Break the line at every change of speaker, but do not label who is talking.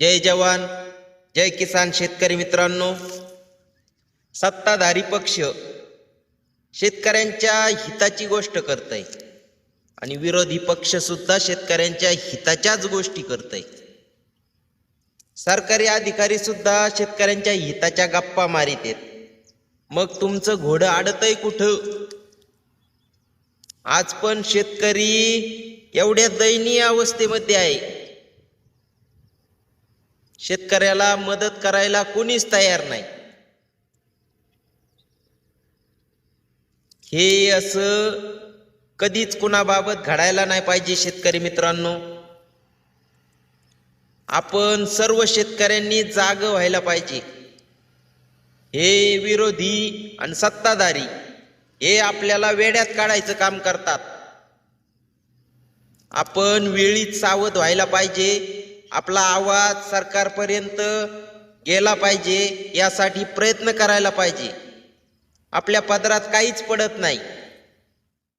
जय जवान जय किसान शेतकरी मित्रांनो, सत्ताधारी पक्ष शेतकऱ्यांच्या हिताची गोष्ट करतय आणि विरोधी पक्ष सुद्धा शेतकऱ्यांच्या हिताच्याच गोष्टी करतय. सरकारी अधिकारी सुद्धा शेतकऱ्यांच्या हिताच्या गप्पा मारित आहेत. मग तुमचं घोडं अडतंय कुठं? आज पण शेतकरी एवढ्या दयनीय अवस्थेमध्ये आहे. शेतकऱ्याला मदत करायला कोणीच तयार नाही. हे असं कधीच कुणाबाबत घडायला नाही पाहिजे. शेतकरी मित्रांनो, आपण सर्व शेतकऱ्यांनी जाग व्हायला पाहिजे. हे विरोधी आणि सत्ताधारी हे आपल्याला वेड्यात काढायचं काम करतात. आपण वेळीच सावध व्हायला पाहिजे. आपला आवाज सरकारपर्यंत गेला पाहिजे, यासाठी प्रयत्न करायला पाहिजे. आपल्या पदरात काहीच पडत नाही.